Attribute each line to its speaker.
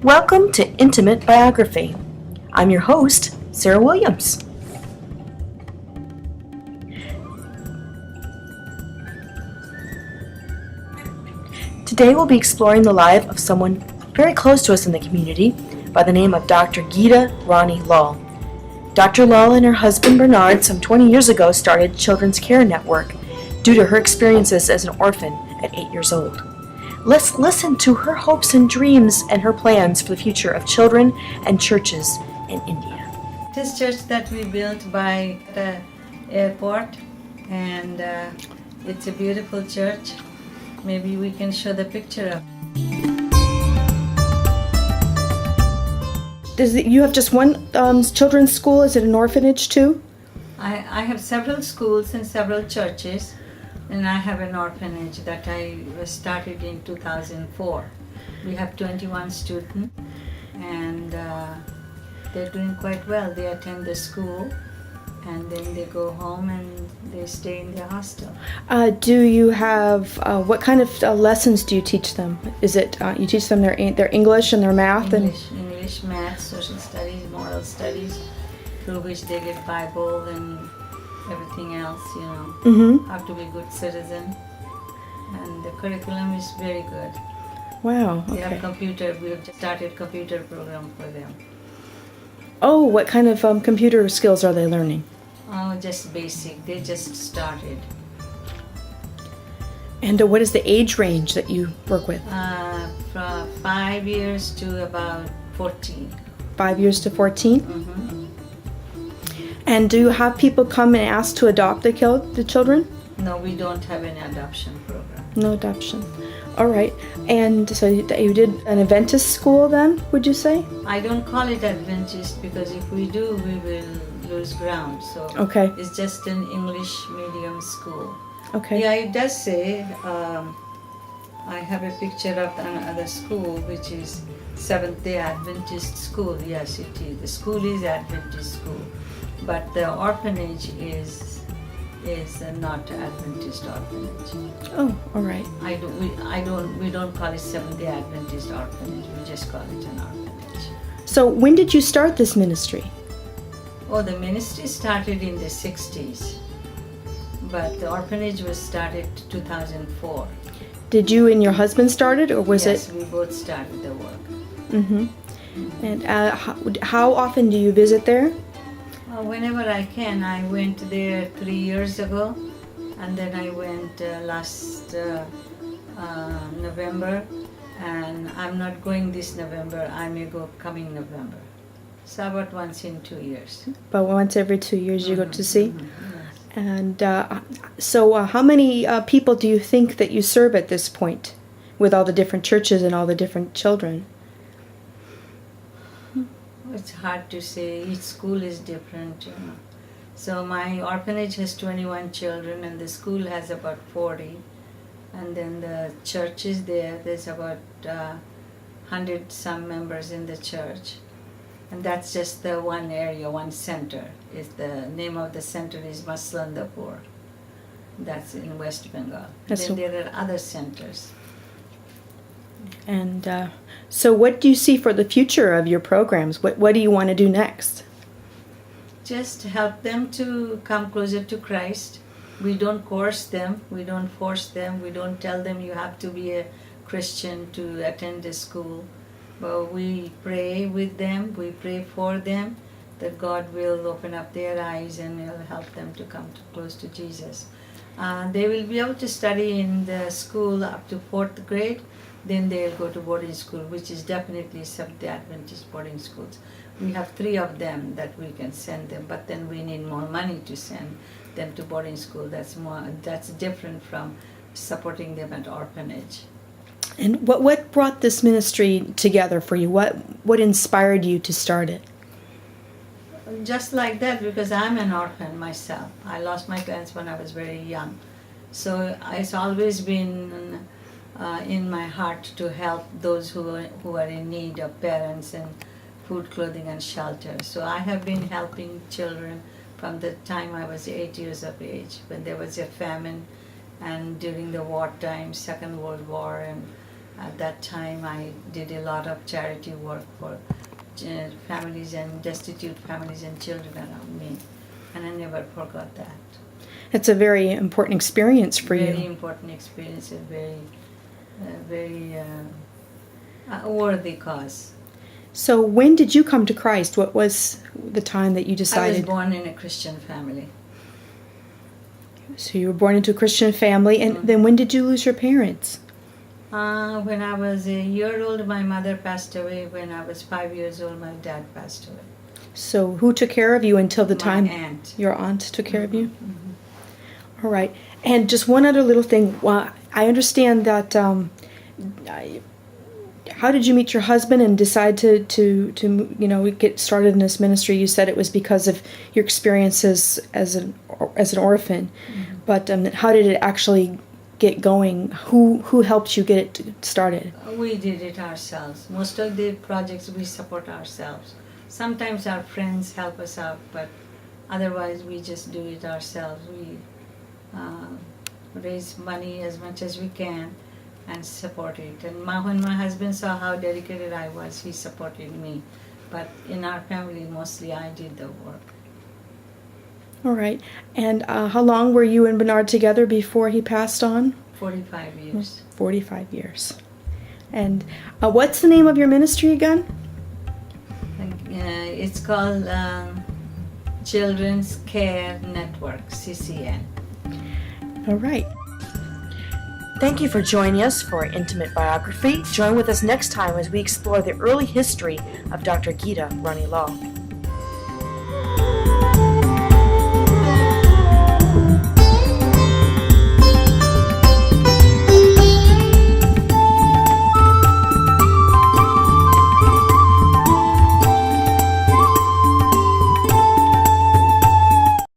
Speaker 1: Welcome to Intimate Biography. I'm your host, Sarah Williams. Today we'll be exploring the life of someone very close to us in the community by the name of Dr. Gita Rani Lal. Dr. Lal and her husband Bernard some 20 years ago started Children's Care Network due to her experiences as an orphan at 8 years old. Let's listen to her hopes and dreams and her plans for the future of children and churches in India.
Speaker 2: This church that we built by the airport, and it's a beautiful church. Maybe we can show the picture of.
Speaker 1: You have just one children's school? Is it an orphanage too?
Speaker 2: I have several schools and several churches, and I have an orphanage that I started in 2004. We have 21 students, and they're doing quite well. They attend the school, and then they go home and they stay in the hostel.
Speaker 1: Do you have, what kind of lessons do you teach them? Is it, you teach them their English and their math?
Speaker 2: English, math, social studies, moral studies, through which they get Bible and everything else, how to be a good citizen. And the curriculum is very good.
Speaker 1: Wow, okay.
Speaker 2: They have computer, we have just started computer program for them.
Speaker 1: Oh, what kind of computer skills are they learning?
Speaker 2: Oh, just basic, they just started.
Speaker 1: And what is the age range that you work with?
Speaker 2: From 5 years to about 14.
Speaker 1: 5 years to 14?
Speaker 2: Mm-hmm.
Speaker 1: And do you have people come and ask to adopt the children?
Speaker 2: No, we don't have an adoption program.
Speaker 1: No adoption. All right. And so you did an Adventist school then, would you say?
Speaker 2: I don't call it Adventist because if we do, we will lose ground. So
Speaker 1: okay.
Speaker 2: It's just an English medium school.
Speaker 1: Okay.
Speaker 2: Yeah, it does say, I have a picture of another school, which is Seventh-day Adventist school. Yes, it is. The school is Adventist school. But the orphanage is not Adventist orphanage.
Speaker 1: Oh, all right.
Speaker 2: We don't call it Seventh-day Adventist orphanage. We just call it an orphanage.
Speaker 1: So when did you start this ministry?
Speaker 2: Oh, the ministry started in the 60s, but the orphanage was started 2004.
Speaker 1: Did you and your husband start it, or was it?
Speaker 2: Yes, we both started the work.
Speaker 1: Mm-hmm. And how often do you visit there?
Speaker 2: Whenever I can. I went there 3 years ago, and then I went last November, and I'm not going this November. I may go coming November. So about once in 2 years.
Speaker 1: But once every 2 years you go to see?
Speaker 2: Mm-hmm. Yes.
Speaker 1: And so how many people do you think that you serve at this point with all the different churches and all the different children?
Speaker 2: It's hard to say. Each school is different. So my orphanage has 21 children and the school has about 40. And then the church is there. There's about 100 some members in the church. And that's just the one area, one center. The name of the center is Maslandapur. That's in West Bengal. Then there are other centers.
Speaker 1: And so what do you see for the future of your programs? What do you want to do next?
Speaker 2: Just help them to come closer to Christ. We don't coerce them. We don't force them. We don't tell them you have to be a Christian to attend the school. But we pray with them. We pray for them that God will open up their eyes and will help them to come close to Jesus. They will be able to study in the school up to 4th grade. Then they'll go to boarding school, which is definitely Seventh-day Adventist boarding schools. We have 3 of them that we can send them, but then we need more money to send them to boarding school. That's different from supporting them at orphanage.
Speaker 1: And what brought this ministry together for you? What inspired you to start it?
Speaker 2: Just like that, because I'm an orphan myself. I lost my parents when I was very young. So it's always been in my heart to help those who are in need of parents and food, clothing, and shelter. So I have been helping children from the time I was 8 years of age, when there was a famine, and during the wartime, Second World War, and At that time, I did a lot of charity work for families and destitute families and children around me, and I never forgot that.
Speaker 1: It's a very important experience for
Speaker 2: Very
Speaker 1: you.
Speaker 2: important experience, and very worthy cause.
Speaker 1: So when did you come to Christ? What was the time that you
Speaker 2: I was
Speaker 1: decided?
Speaker 2: born in a Christian family.
Speaker 1: So you were born into a Christian family, and then when did you lose your parents?
Speaker 2: When I was a year old, my mother passed away. When I was 5 years old, my dad passed away.
Speaker 1: So who took care of you until the
Speaker 2: My
Speaker 1: time
Speaker 2: aunt.
Speaker 1: your aunt took care of you?
Speaker 2: Mhm.
Speaker 1: All right. And just one other little thing. Well, I understand that. How did you meet your husband and decide to get started in this ministry? You said it was because of your experiences as an orphan, but how did it actually get going? Who helped you get it started?
Speaker 2: We did it ourselves. Most of the projects we support ourselves. Sometimes our friends help us out, but otherwise we just do it ourselves. We raise money as much as we can and support it. And when my husband saw how dedicated I was, he supported me. But in our family, mostly I did the work.
Speaker 1: All right. And how long were you and Bernard together before he passed on?
Speaker 2: 45 years.
Speaker 1: 45 years. And what's the name of your ministry again?
Speaker 2: It's called Children's Care Network, CCN.
Speaker 1: All right.
Speaker 3: Thank you for joining us for our intimate biography. Join with us next time as we explore the early history of Dr. Gita Rani Lal.